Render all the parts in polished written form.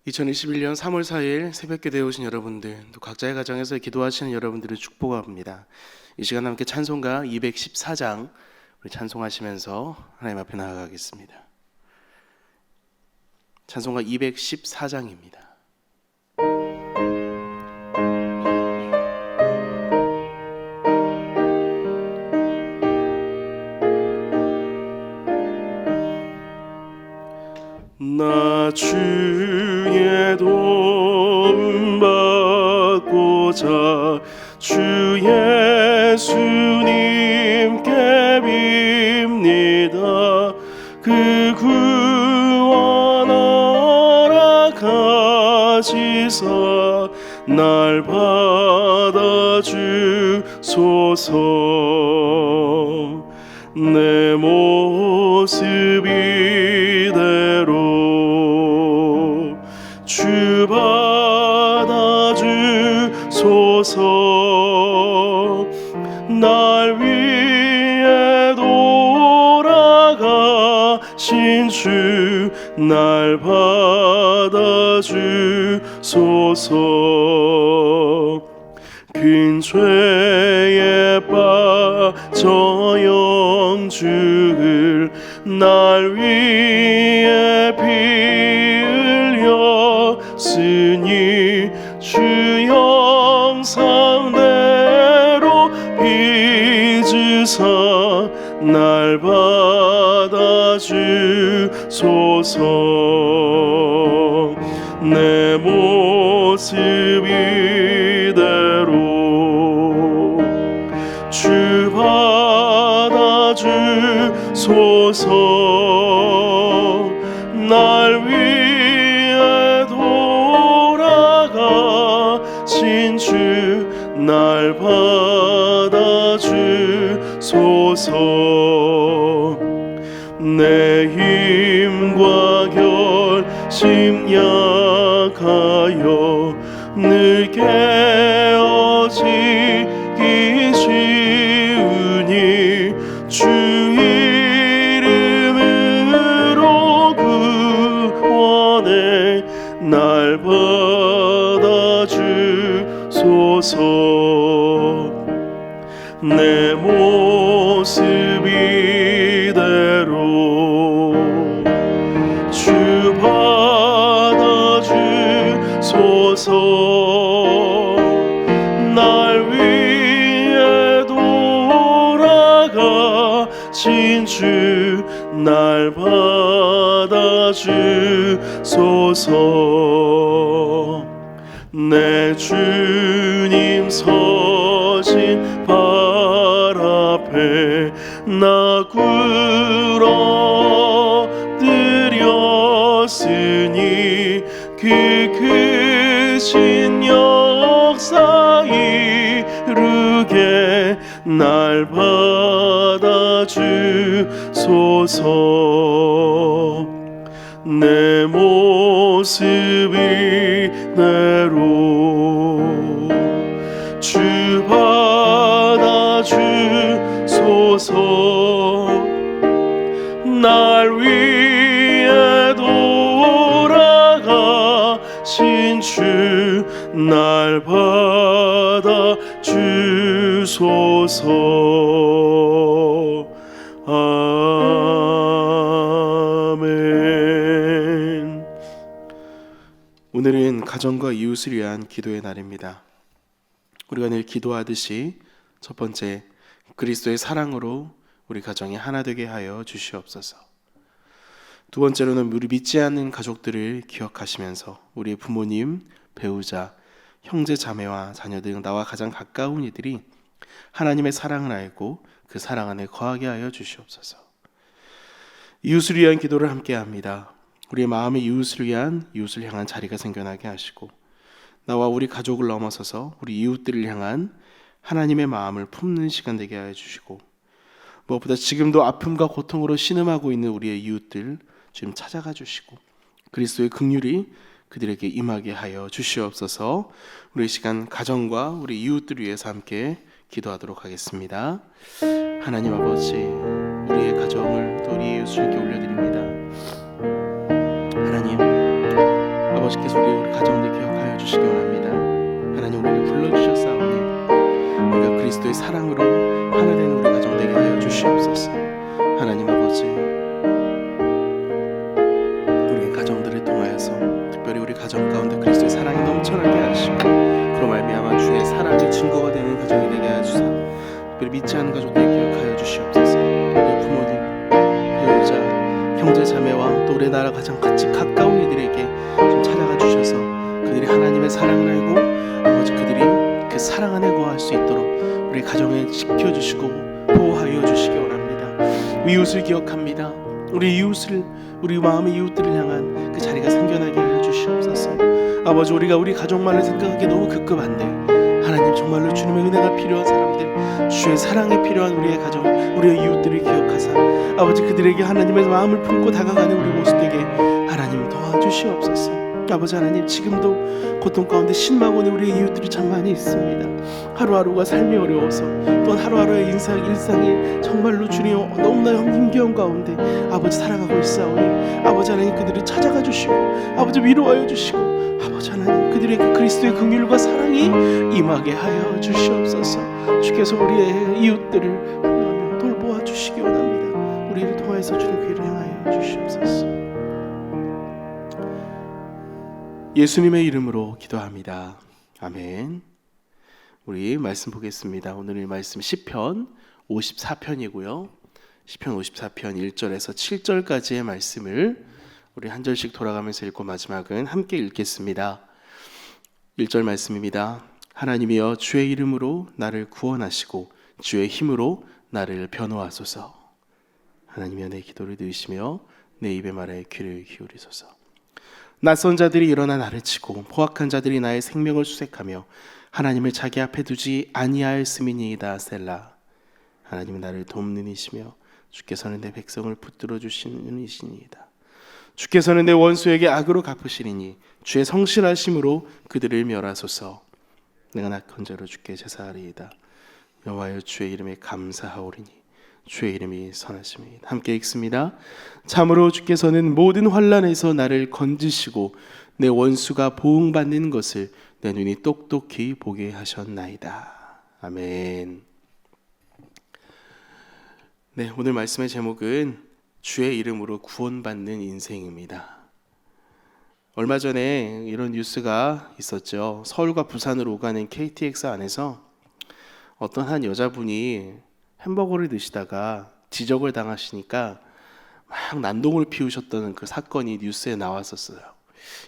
2021년 3월 4일 새벽기도에 오신 여러분들, 또 각자의 가정에서 기도하시는 여러분들을 축복합니다. 이 시간 함께 찬송가 214장 우리 찬송하시면서 하나님 앞에 나아가겠습니다. 찬송가 214장입니다. 나 주의 도움 받고자 주 예수님께 빕니다. 그 구원 허락하시사 날 받아주소서. 내 모습 이대로 주 받아주소서. 날 위해 돌아가신 주 날 받아주소서. 큰 죄에 빠져 영주를 날 위해 피 흘렸으니 주 형상대로 빚으사 날 받아주소서. 내 모습 이대로 주 받아주소서. 날 위해 돌아가신 주 날 받아주소서. 내 힘과 결심 약하여 늘 깨어지기 쉬우니 주 이름으로 구원해 날 받아주소서. 내 모습 이대로 주 받아주소서. 날 위해 돌아가신 주 날 받아주소서. 내 주님 서신 발 앞에 나 꿇어드렸으니 그 크신 역사 이루게 날 받아주소서. 내 모습 이대로 주 받아주소서. 날 위해 돌아가신 주 날 받아주소서. 아멘. 오늘은 가정과 이웃을 위한 기도의 날입니다. 우리가 늘 기도하듯이 첫 번째, 그리스도의 사랑으로 우리 가정이 하나 되게 하여 주시옵소서. 두 번째로는 우리 믿지 않는 가족들을 기억하시면서 우리의 부모님, 배우자, 형제 자매와 자녀 등 나와 가장 가까운 이들이 하나님의 사랑을 알고 그 사랑 안에 거하게 하여 주시옵소서. 이웃을 위한 기도를 함께 합니다. 우리의 마음에 이웃을 향한 자리가 생겨나게 하시고 나와 우리 가족을 넘어서서 우리 이웃들을 향한 하나님의 마음을 품는 시간 되게 하여 주시고, 무엇보다 지금도 아픔과 고통으로 신음하고 있는 우리의 이웃들 주님 찾아가 주시고 그리스도의 긍휼이 그들에게 임하게 하여 주시옵소서. 우리 이 시간 가정과 우리 이웃들을 위해서 함께 기도하도록 하겠습니다. 하나님 아버지, 우리의 가정을 또 우리 이웃을 이렇게 올려드립니다. 하나님 아버지께서 우리 가정들 기억하여 주시기 원합니다. 하나님 우리를 불러주셨사오니 우리가 그리스도의 사랑으로 하나 되는 우리 가정 되게 하여 주시옵소서. 하나님 아버지, 우리의 가정들을 통하여서 특별히 우리 가정 가운데 그리스도의 사랑이 넘쳐나게 하시고 그로 말미암아 주의 사랑의 증거가 되는 가정이 되게 하여주사 특별히 믿지 않는 가족들 기억하여 주시옵소서. 우리 부모님, 배우자, 형제 자매와 또 우리 나라 가장 같이 가까운 이들에게 좀 찾아가 주셔서 그들이 하나님의 사랑을 알고 아버지 그들이 그 사랑 안에 거할 수 있도록 우리 가정에 지켜주시고 보호하여 주시기 원합니다. 이웃을 기억합니다. 우리 이웃을, 우리 마음의 이웃들을 향한 그 자리가 생겨나게 하여 주시옵소서. 아버지, 우리가 우리 가족만을 생각하기 너무 급급한데 하나님 정말로 주님의 은혜가 필요한 사람들, 주의 사랑이 필요한 우리의 가정, 우리의 이웃들을 기억하사 아버지 그들에게 하나님의 마음을 품고 다가가는 우리 모습 되게 하나님 도와주시옵소서. 아버지 하나님, 지금도 고통 가운데 신망하는 우리의 이웃들이 참 많이 있습니다. 하루하루가 삶이 어려워서 또 하루하루의 일상이 정말로 주님 너무나 힘겨운 가운데 아버지 살아가고 있사오니 아버지 하나님 그들을 찾아가 주시고 아버지 위로하여 주시고 아버지 하나님 그들에게 그리스도의 긍휼과 사랑이 임하게 하여 주시옵소서. 주께서 우리의 이웃들을 돌보아 주시기 원합니다. 우리를 통하여서 주님 귀를 향하여 주시옵소서. 예수님의 이름으로 기도합니다. 아멘. 우리 말씀 보겠습니다. 오늘 말씀 시편 54편이고요. 시편 54편 1절에서 7절까지의 말씀을 우리 한 절씩 돌아가면서 읽고 마지막은 함께 읽겠습니다. 1절 말씀입니다. 하나님이여 주의 이름으로 나를 구원하시고 주의 힘으로 나를 변호하소서. 하나님이여 내 기도를 들으시며 내 입의 말에 귀를 기울이소서. 낯선 자들이 일어나 나를 치고 포악한 자들이 나의 생명을 수색하며 하나님을 자기 앞에 두지 아니하였음이니이다. 셀라. 하나님은 나를 돕는 이시며 주께서는 내 백성을 붙들어 주시는 이시니이다. 주께서는 내 원수에게 악으로 갚으시리니 주의 성실하심으로 그들을 멸하소서. 내가 낙한 자로 주께 제사하리이다. 여호와여 주의 이름에 감사하오리니 주의 이름이 선하심이다. 함께 읽습니다. 참으로 주께서는 모든 환난에서 나를 건지시고 내 원수가 보응받는 것을 내 눈이 똑똑히 보게 하셨나이다. 아멘. 네, 오늘 말씀의 제목은 주의 이름으로 구원받는 인생입니다. 얼마 전에 이런 뉴스가 있었죠. 서울과 부산으로 오가는 KTX 안에서 어떤 한 여자분이 햄버거를 드시다가 지적을 당하시니까 막 난동을 피우셨던 그 사건이 뉴스에 나왔었어요.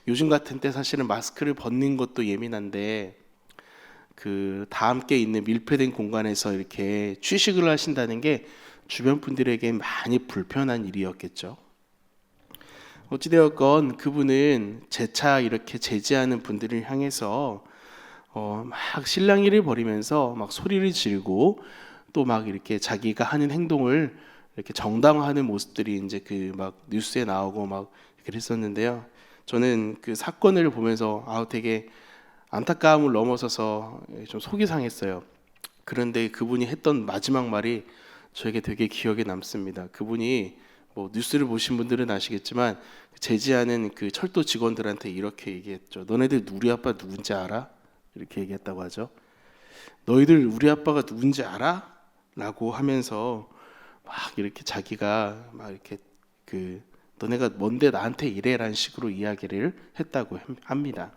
요즘 같은 때 사실은 마스크를 벗는 것도 예민한데 그 다 함께 있는 밀폐된 공간에서 이렇게 취식을 하신다는 게 주변 분들에게 많이 불편한 일이었겠죠. 어찌되었건 그분은 재차 이렇게 제지하는 분들을 향해서 막 실랑이를 벌이면서 막 소리를 지르고 또 막 이렇게 자기가 하는 행동을 이렇게 정당화하는 모습들이 이제 그 막 뉴스에 나오고 막 그랬었는데요. 저는 그 사건을 보면서 되게 안타까움을 넘어서서 좀 속이 상했어요. 그런데 그분이 했던 마지막 말이 저에게 되게 기억에 남습니다. 그분이 뭐 뉴스를 보신 분들은 아시겠지만 제지하는 그 철도 직원들한테 이렇게 얘기했죠. 너네들 우리 아빠 누군지 알아? 이렇게 얘기했다고 하죠. 너희들 우리 아빠가 누군지 알아? 라고 하면서 막 이렇게 자기가 막 이렇게 너네가 뭔데 나한테 이래라는 식으로 이야기를 했다고 합니다.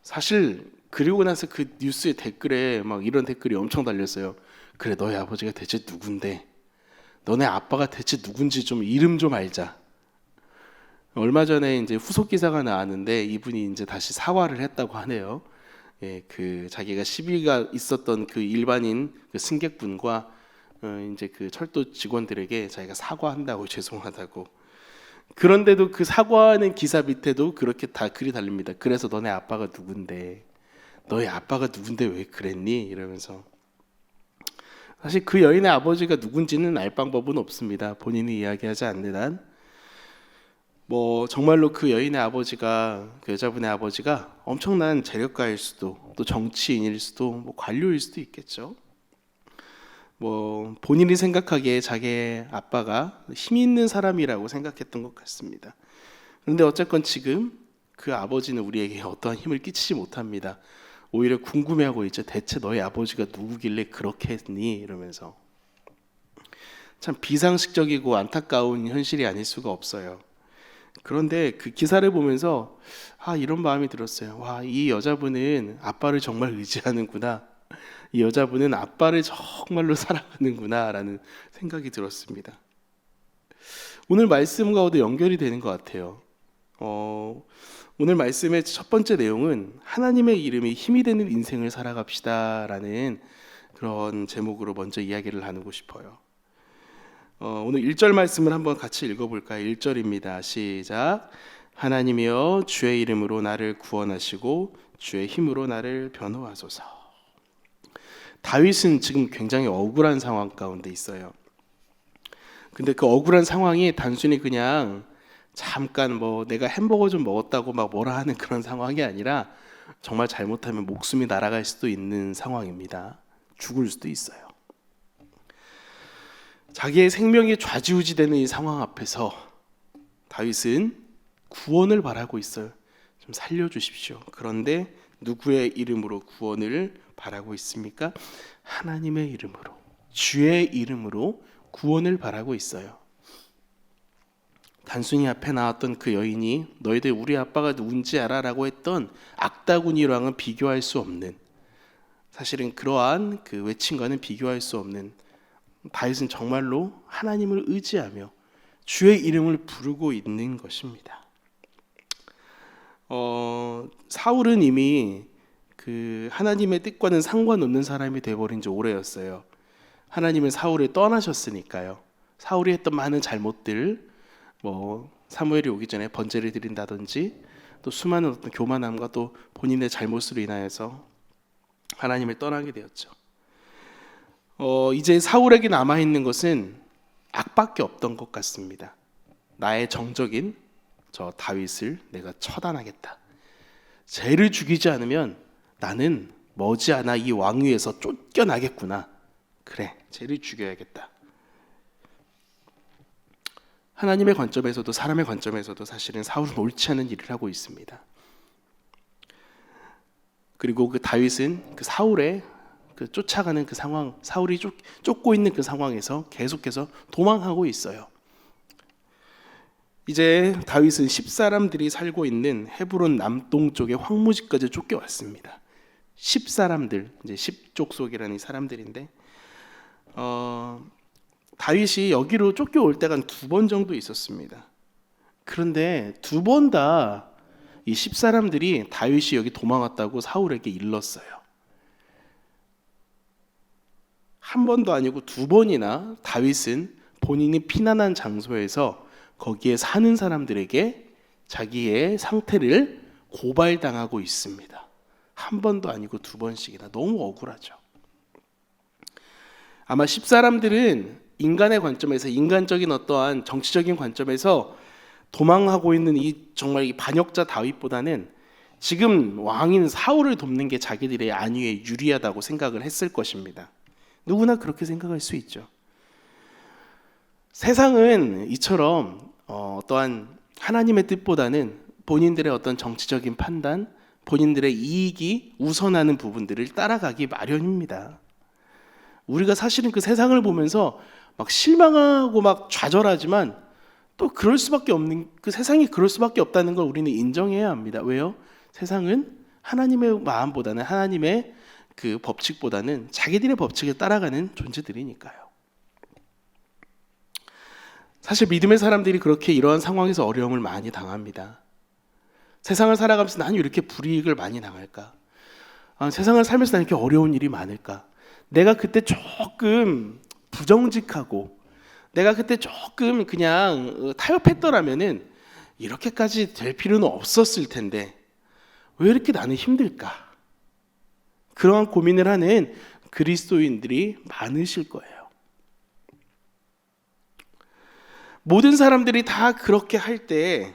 사실 그리고 나서 그 뉴스의 댓글에 막 이런 댓글이 엄청 달렸어요. 그래, 너희 아버지가 대체 누군데? 너네 아빠가 대체 누군지 좀 이름 좀 알자. 얼마 전에 이제 후속 기사가 나왔는데 이분이 이제 다시 사과를 했다고 하네요. 예, 그 자기가 시비가 있었던 그 일반인 그 승객분과 이제 그 철도 직원들에게 자기가 사과한다고 죄송하다고. 그런데도 그 사과하는 기사 밑에도 그렇게 다 글이 달립니다. 그래서 너네 아빠가 누군데, 너희 아빠가 누군데 왜 그랬니? 이러면서. 사실 그 여인의 아버지가 누군지는 알 방법은 없습니다. 본인이 이야기하지 않는 한. 뭐 정말로 그 여인의 아버지가, 그 여자분의 아버지가 엄청난 재력가일 수도, 또 정치인일 수도, 뭐 관료일 수도 있겠죠. 뭐 본인이 생각하기에 자기 아빠가 힘 있는 사람이라고 생각했던 것 같습니다. 그런데 어쨌건 지금 그 아버지는 우리에게 어떠한 힘을 끼치지 못합니다. 오히려 궁금해하고 있죠. 대체 너희 아버지가 누구길래 그렇게 했니? 이러면서. 참 비상식적이고 안타까운 현실이 아닐 수가 없어요. 그런데 그 기사를 보면서 이런 마음이 들었어요. 와, 이 여자분은 아빠를 정말 의지하는구나. 이 여자분은 아빠를 정말로 사랑하는구나 라는 생각이 들었습니다. 오늘 말씀 가운데 연결이 되는 것 같아요. 오늘 말씀의 첫 번째 내용은 하나님의 이름이 힘이 되는 인생을 살아갑시다 라는 그런 제목으로 먼저 이야기를 나누고 싶어요. 오늘 1절 말씀을 한번 같이 읽어볼까요? 1절입니다. 시작. 하나님이여 주의 이름으로 나를 구원하시고 주의 힘으로 나를 변호하소서. 다윗은 지금 굉장히 억울한 상황 가운데 있어요. 근데 그 억울한 상황이 단순히 그냥 잠깐 내가 햄버거 좀 먹었다고 막 뭐라 하는 그런 상황이 아니라 정말 잘못하면 목숨이 날아갈 수도 있는 상황입니다. 죽을 수도 있어요. 자기의 생명이 좌지우지되는 이 상황 앞에서 다윗은 구원을 바라고 있어요. 좀 살려주십시오. 그런데 누구의 이름으로 구원을 바라고 있습니까? 하나님의 이름으로, 주의 이름으로 구원을 바라고 있어요. 단순히 앞에 나왔던 그 여인이 너희들 우리 아빠가 누군지 알아라고 했던 악다구니랑은 비교할 수 없는, 사실은 그러한 그 외침과는 비교할 수 없는, 다윗은 정말로 하나님을 의지하며 주의 이름을 부르고 있는 것입니다. 사울은 이미 그 하나님의 뜻과는 상관없는 사람이 되어버린 지 오래였어요. 하나님은 사울을 떠나셨으니까요. 사울이 했던 많은 잘못들, 사무엘이 오기 전에 번제를 드린다든지 또 수많은 어떤 교만함과 또 본인의 잘못으로 인하여서 하나님을 떠나게 되었죠. 이제 사울에게 남아있는 것은 악밖에 없던 것 같습니다. 나의 정적인 저 다윗을 내가 처단하겠다. 쟤를 죽이지 않으면 나는 머지않아 이 왕위에서 쫓겨나겠구나. 그래, 쟤를 죽여야겠다. 하나님의 관점에서도 사람의 관점에서도 사실은 사울은 옳지 않은 일을 하고 있습니다. 그리고 그 다윗은 그 사울의 그 쫓아가는 그 상황, 사울이 쫓고 있는 그 상황에서 계속해서 도망하고 있어요. 이제 다윗은 10사람들이 살고 있는 헤브론 남동쪽의 황무지까지 쫓겨왔습니다. 10사람들, 이제 10족속이라는 사람들인데 다윗이 여기로 쫓겨올 때가 한 2번 정도 있었습니다. 그런데 2번 다 이 10사람들이 다윗이 여기 도망왔다고 사울에게 일렀어요. 한 번도 아니고 2번이나 다윗은 본인이 피난한 장소에서 거기에 사는 사람들에게 자기의 상태를 고발당하고 있습니다. 한 번도 아니고 2번씩이나. 너무 억울하죠. 아마 10사람들은 인간의 관점에서, 인간적인 어떠한 정치적인 관점에서 도망하고 있는 이 정말 이 반역자 다윗보다는 지금 왕인 사울을 돕는 게 자기들의 안위에 유리하다고 생각을 했을 것입니다. 누구나 그렇게 생각할 수 있죠. 세상은 이처럼 어떠한 하나님의 뜻보다는 본인들의 어떤 정치적인 판단, 본인들의 이익이 우선하는 부분들을 따라가기 마련입니다. 우리가 사실은 그 세상을 보면서 막 실망하고 막 좌절하지만 또 그럴 수밖에 없는, 그 세상이 그럴 수밖에 없다는 걸 우리는 인정해야 합니다. 왜요? 세상은 하나님의 마음보다는, 하나님의 그 법칙보다는 자기들의 법칙에 따라가는 존재들이니까요. 사실 믿음의 사람들이 그렇게 이러한 상황에서 어려움을 많이 당합니다. 세상을 살아가면서 난 왜 이렇게 불이익을 많이 당할까? 세상을 살면서 난 이렇게 어려운 일이 많을까? 내가 그때 조금 부정직하고, 내가 그때 조금 그냥 타협했더라면은 이렇게까지 될 필요는 없었을 텐데 왜 이렇게 나는 힘들까? 그러한 고민을 하는 그리스도인들이 많으실 거예요. 모든 사람들이 다 그렇게 할 때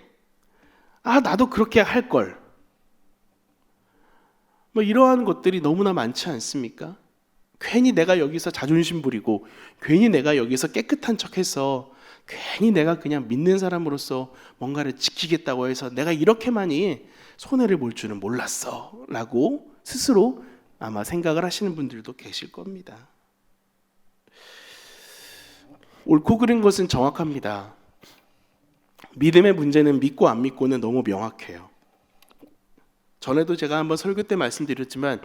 나도 그렇게 할 걸. 이러한 것들이 너무나 많지 않습니까? 괜히 내가 여기서 자존심 부리고, 괜히 내가 여기서 깨끗한 척해서, 괜히 내가 그냥 믿는 사람으로서 뭔가를 지키겠다고 해서 내가 이렇게 많이 손해를 볼 줄은 몰랐어 라고 스스로 아마 생각을 하시는 분들도 계실 겁니다. 옳고 그른 것은 정확합니다. 믿음의 문제는 믿고 안 믿고는 너무 명확해요. 전에도 제가 한번 설교 때 말씀드렸지만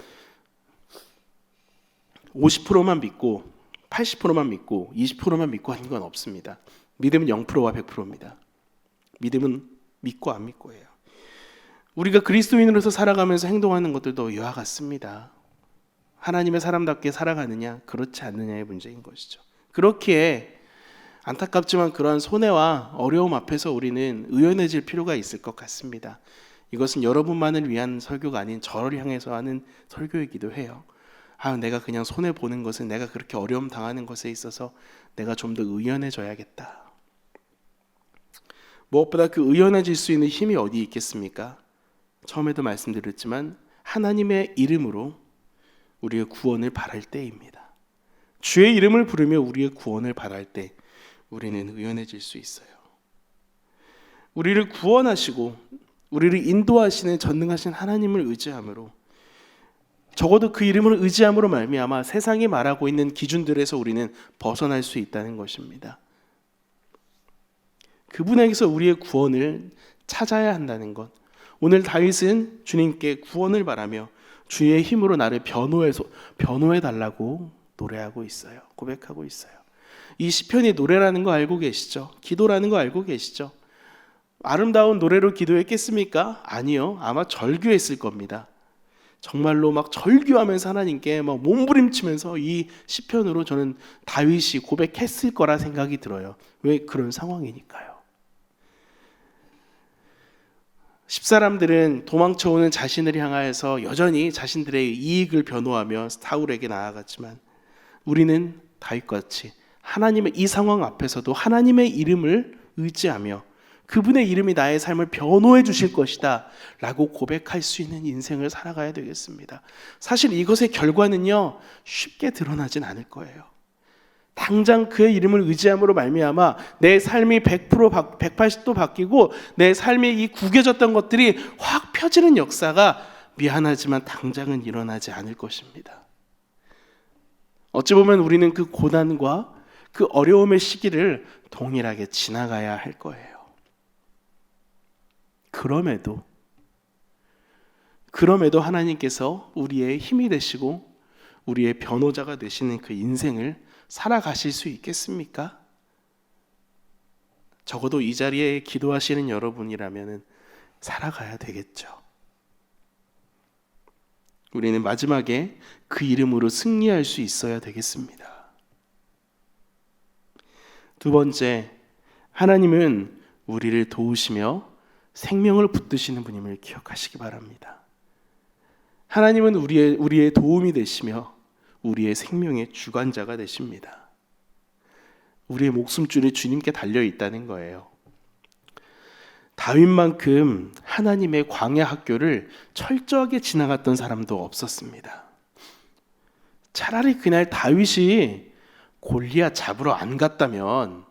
50%만 믿고 80%만 믿고 20%만 믿고 하는 건 없습니다. 믿음은 0%와 100%입니다. 믿음은 믿고 안 믿고예요. 우리가 그리스도인으로서 살아가면서 행동하는 것들도 이와 같습니다. 하나님의 사람답게 살아가느냐 그렇지 않느냐의 문제인 것이죠. 그렇기에 안타깝지만 그러한 손해와 어려움 앞에서 우리는 의연해질 필요가 있을 것 같습니다. 이것은 여러분만을 위한 설교가 아닌 저를 향해서 하는 설교이기도 해요. 내가 그냥 손해보는 것은 내가 그렇게 어려움 당하는 것에 있어서 내가 좀 더 의연해져야겠다. 무엇보다 그 의연해질 수 있는 힘이 어디 있겠습니까? 처음에도 말씀드렸지만 하나님의 이름으로 우리의 구원을 바랄 때입니다. 주의 이름을 부르며 우리의 구원을 바랄 때 우리는 의연해질 수 있어요. 우리를 구원하시고 우리를 인도하시는 전능하신 하나님을 의지함으로, 적어도 그 이름을 의지함으로 말미암아 세상이 말하고 있는 기준들에서 우리는 벗어날 수 있다는 것입니다. 그분에게서 우리의 구원을 찾아야 한다는 것. 오늘 다윗은 주님께 구원을 바라며 주의 힘으로 나를 변호해 달라고 노래하고 있어요. 고백하고 있어요. 이 시편이 노래라는 거 알고 계시죠? 기도라는 거 알고 계시죠? 아름다운 노래로 기도했겠습니까? 아니요. 아마 절규했을 겁니다. 정말로 막 절규하면서 하나님께 막 몸부림치면서 이 시편으로 저는 다윗이 고백했을 거라 생각이 들어요. 왜? 그런 상황이니까요. 십사람들은 도망쳐오는 자신을 향하여서 여전히 자신들의 이익을 변호하며 사울에게 나아갔지만 우리는 다윗같이 하나님의 이 상황 앞에서도 하나님의 이름을 의지하며 그분의 이름이 나의 삶을 변호해 주실 것이다 라고 고백할 수 있는 인생을 살아가야 되겠습니다. 사실 이것의 결과는요 쉽게 드러나진 않을 거예요. 당장 그의 이름을 의지함으로 말미암아 내 삶이 100% 180도 바뀌고 내 삶이 이 구겨졌던 것들이 확 펴지는 역사가 미안하지만 당장은 일어나지 않을 것입니다. 어찌 보면 우리는 그 고난과 그 어려움의 시기를 동일하게 지나가야 할 거예요. 그럼에도 하나님께서 우리의 힘이 되시고 우리의 변호자가 되시는 그 인생을 살아가실 수 있겠습니까? 적어도 이 자리에 기도하시는 여러분이라면 살아가야 되겠죠. 우리는 마지막에 그 이름으로 승리할 수 있어야 되겠습니다. 두 번째, 하나님은 우리를 도우시며 생명을 붙드시는 분임을 기억하시기 바랍니다. 하나님은 우리의 도움이 되시며 우리의 생명의 주관자가 되십니다. 우리의 목숨줄이 주님께 달려 있다는 거예요. 다윗만큼 하나님의 광야 학교를 철저하게 지나갔던 사람도 없었습니다. 차라리 그날 다윗이 골리앗 잡으러 안 갔다면,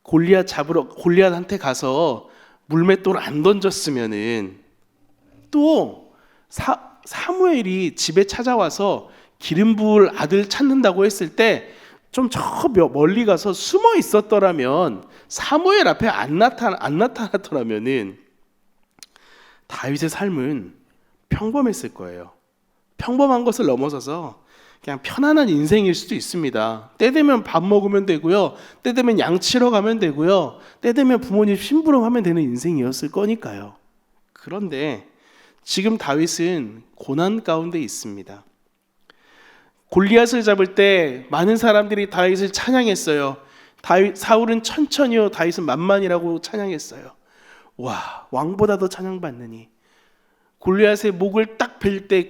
골리앗한테 가서 물맷돌 안 던졌으면은, 또 사무엘이 집에 찾아와서 기름 부을 아들 찾는다고 했을 때 좀 저 멀리 가서 숨어 있었더라면, 사무엘 앞에 안 나타났더라면은 다윗의 삶은 평범했을 거예요. 평범한 것을 넘어서서 그냥 편안한 인생일 수도 있습니다. 때 되면 밥 먹으면 되고요, 때 되면 양 치러 가면 되고요, 때 되면 부모님 심부름하면 되는 인생이었을 거니까요. 그런데 지금 다윗은 고난 가운데 있습니다. 골리앗을 잡을 때 많은 사람들이 다윗을 찬양했어요. 사울은 천천히요, 다윗은 만만이라고 찬양했어요. 와, 왕보다 더 찬양받느니. 골리앗의 목을 딱 벨 때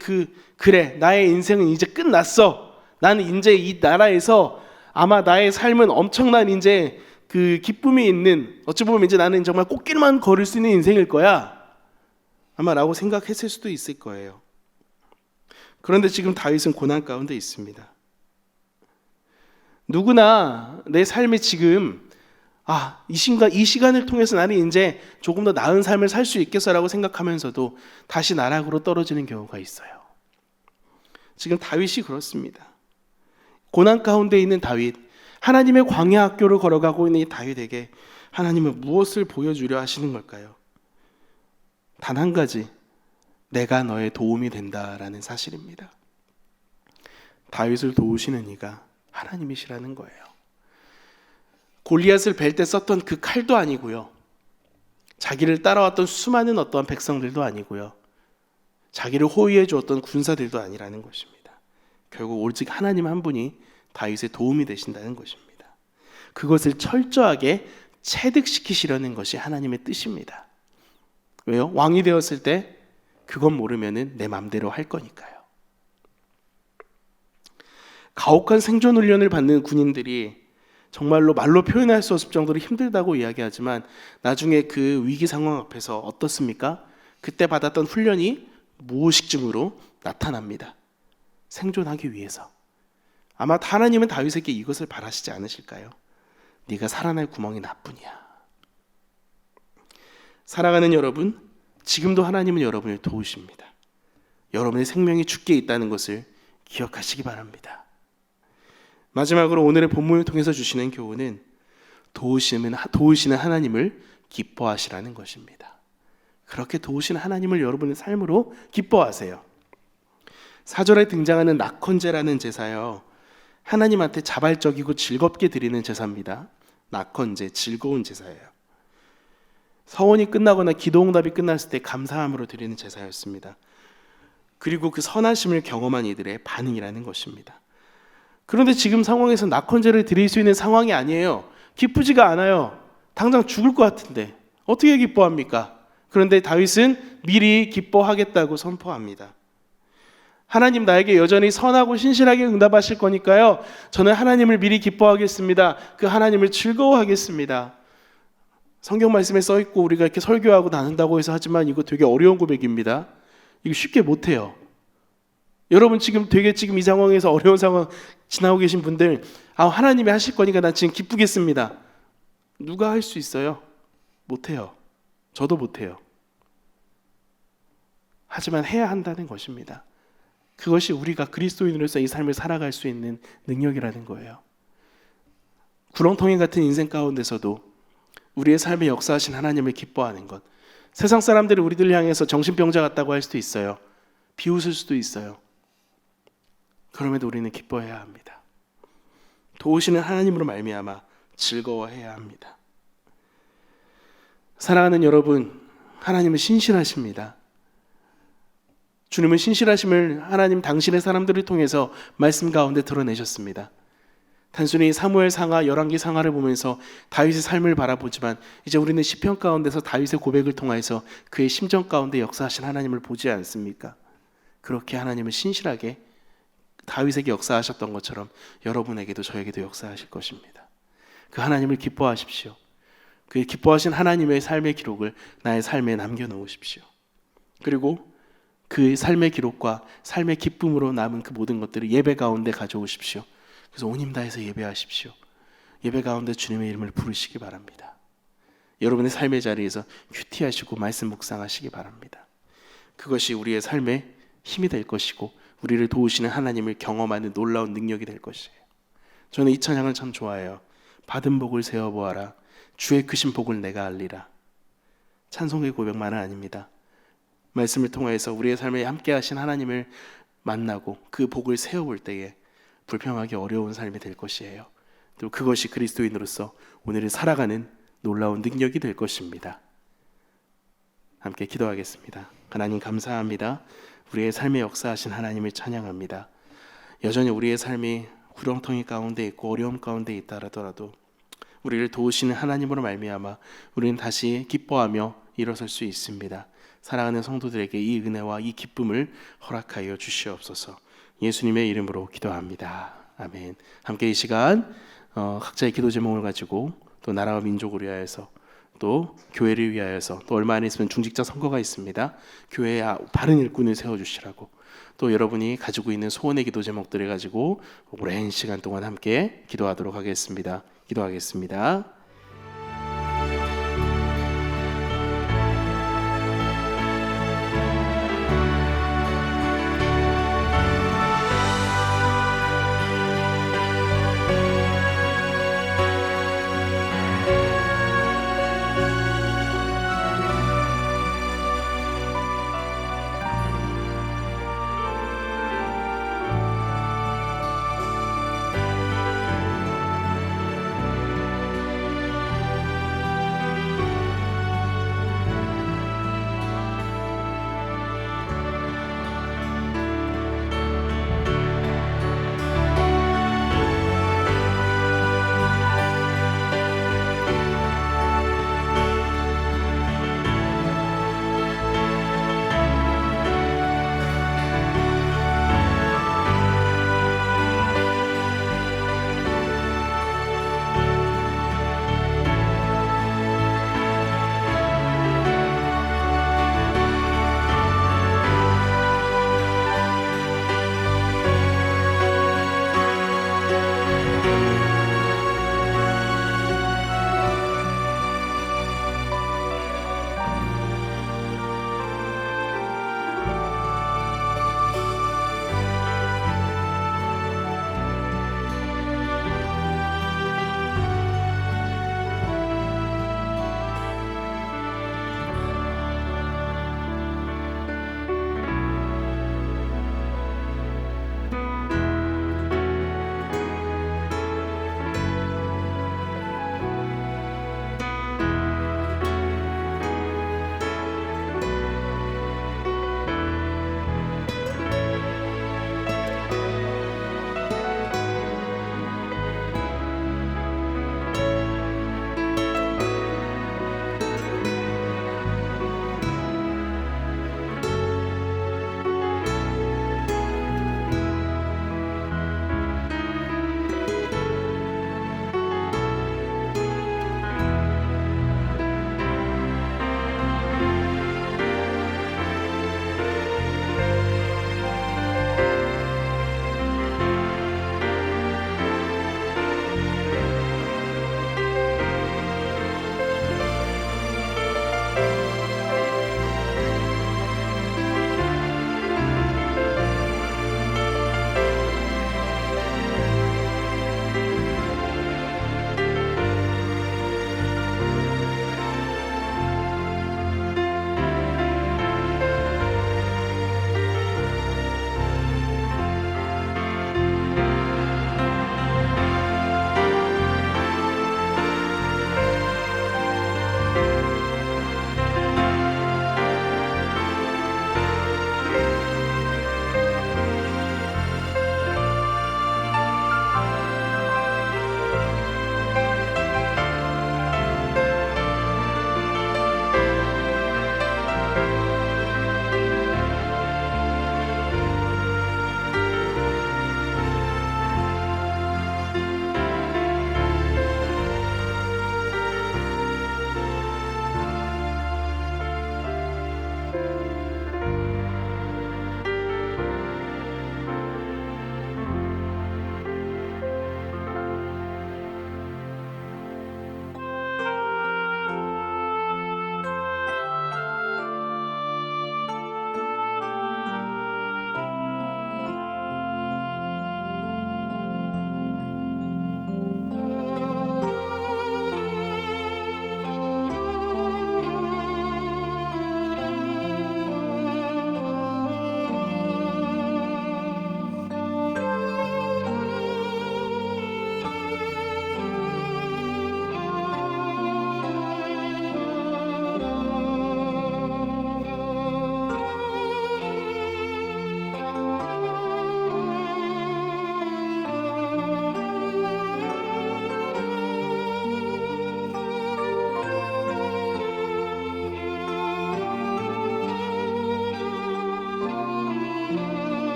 그래, 나의 인생은 이제 끝났어. 나는 이제 이 나라에서 아마 나의 삶은 엄청난 이제 그 기쁨이 있는, 어찌 보면 이제 나는 정말 꽃길만 걸을 수 있는 인생일 거야 아마 라고 생각했을 수도 있을 거예요. 그런데 지금 다윗은 고난 가운데 있습니다. 누구나 내 삶이 지금 이 시간을 통해서 나는 이제 조금 더 나은 삶을 살 수 있겠어라고 생각하면서도 다시 나락으로 떨어지는 경우가 있어요. 지금 다윗이 그렇습니다. 고난 가운데 있는 다윗, 하나님의 광야 학교를 걸어가고 있는 이 다윗에게 하나님은 무엇을 보여주려 하시는 걸까요? 단 한 가지, 내가 너의 도움이 된다라는 사실입니다. 다윗을 도우시는 이가 하나님이시라는 거예요. 골리앗을 벨 때 썼던 그 칼도 아니고요, 자기를 따라왔던 수많은 어떠한 백성들도 아니고요, 자기를 호위해 주었던 군사들도 아니라는 것입니다. 결국 오직 하나님 한 분이 다윗의 도움이 되신다는 것입니다. 그것을 철저하게 체득시키시려는 것이 하나님의 뜻입니다. 왜요? 왕이 되었을 때 그건 모르면은 내 맘대로 할 거니까요. 가혹한 생존 훈련을 받는 군인들이 정말로 말로 표현할 수 없을 정도로 힘들다고 이야기하지만 나중에 그 위기 상황 앞에서 어떻습니까? 그때 받았던 훈련이 무의식중으로 나타납니다. 생존하기 위해서. 아마 하나님은 다윗에게 이것을 바라시지 않으실까요? 네가 살아날 구멍이 나뿐이야. 사랑하는 여러분, 지금도 하나님은 여러분을 도우십니다. 여러분의 생명이 주께 있다는 것을 기억하시기 바랍니다. 마지막으로 오늘의 본문을 통해서 주시는 교훈은 도우시는 하나님을 기뻐하시라는 것입니다. 그렇게 도우시는 하나님을 여러분의 삶으로 기뻐하세요. 4절에 등장하는 낙헌제라는 제사요, 하나님한테 자발적이고 즐겁게 드리는 제사입니다. 낙헌제, 즐거운 제사예요. 서원이 끝나거나 기도응답이 끝났을 때 감사함으로 드리는 제사였습니다. 그리고 그 선하심을 경험한 이들의 반응이라는 것입니다. 그런데 지금 상황에서 낙헌제를 드릴 수 있는 상황이 아니에요. 기쁘지가 않아요. 당장 죽을 것 같은데 어떻게 기뻐합니까? 그런데 다윗은 미리 기뻐하겠다고 선포합니다. 하나님 나에게 여전히 선하고 신실하게 응답하실 거니까요, 저는 하나님을 미리 기뻐하겠습니다. 그 하나님을 즐거워하겠습니다. 성경 말씀에 써 있고 우리가 이렇게 설교하고 나눈다고 해서 하지만 이거 되게 어려운 고백입니다. 이거 쉽게 못해요. 여러분 지금 이 상황에서 어려운 상황 지나고 계신 분들, 하나님이 하실 거니까 난 지금 기쁘겠습니다. 누가 할 수 있어요? 못해요. 저도 못해요. 하지만 해야 한다는 것입니다. 그것이 우리가 그리스도인으로서 이 삶을 살아갈 수 있는 능력이라는 거예요. 구렁텅이 같은 인생 가운데서도 우리의 삶에 역사하신 하나님을 기뻐하는 것. 세상 사람들이 우리들 향해서 정신병자 같다고 할 수도 있어요. 비웃을 수도 있어요. 그럼에도 우리는 기뻐해야 합니다. 도우시는 하나님으로 말미암아 즐거워해야 합니다. 사랑하는 여러분, 하나님은 신실하십니다. 주님은 신실하심을 하나님 당신의 사람들을 통해서 말씀 가운데 드러내셨습니다. 단순히 사무엘 상하, 열왕기 상하를 보면서 다윗의 삶을 바라보지만 이제 우리는 시편 가운데서 다윗의 고백을 통해서 그의 심정 가운데 역사하신 하나님을 보지 않습니까? 그렇게 하나님은 신실하게 다윗에게 역사하셨던 것처럼 여러분에게도 저에게도 역사하실 것입니다. 그 하나님을 기뻐하십시오. 그 기뻐하신 하나님의 삶의 기록을 나의 삶에 남겨놓으십시오. 그리고 그 삶의 기록과 삶의 기쁨으로 남은 그 모든 것들을 예배 가운데 가져오십시오. 그래서 온 힘 다해서 예배하십시오. 예배 가운데 주님의 이름을 부르시기 바랍니다. 여러분의 삶의 자리에서 큐티하시고 말씀 묵상하시기 바랍니다. 그것이 우리의 삶에 힘이 될 것이고 우리를 도우시는 하나님을 경험하는 놀라운 능력이 될 것이에요. 저는 이 찬양을 참 좋아해요. 받은 복을 세어보아라. 주의 크신 복을 내가 알리라. 찬송의 고백만은 아닙니다. 말씀을 통해서 우리의 삶에 함께 하신 하나님을 만나고 그 복을 세어볼 때에 불평하기 어려운 삶이 될 것이에요. 또 그것이 그리스도인으로서 오늘을 살아가는 놀라운 능력이 될 것입니다. 함께 기도하겠습니다. 하나님 감사합니다. 우리의 삶에 역사하신 하나님을 찬양합니다. 여전히 우리의 삶이 구렁텅이 가운데 있고 어려움 가운데 있다 하더라도 우리를 도우시는 하나님으로 말미암아 우리는 다시 기뻐하며 일어설 수 있습니다. 사랑하는 성도들에게 이 은혜와 이 기쁨을 허락하여 주시옵소서. 예수님의 이름으로 기도합니다. 아멘. 함께 이 시간 각자의 기도 제목을 가지고 또 나라와 민족을 위하여서 또 교회를 위하여서 또 얼마 안 있으면 중직자 선거가 있습니다. 교회에 바른 일꾼을 세워주시라고 또 여러분이 가지고 있는 소원의 기도 제목들을 가지고 오랜 시간 동안 함께 기도하도록 하겠습니다. 기도하겠습니다.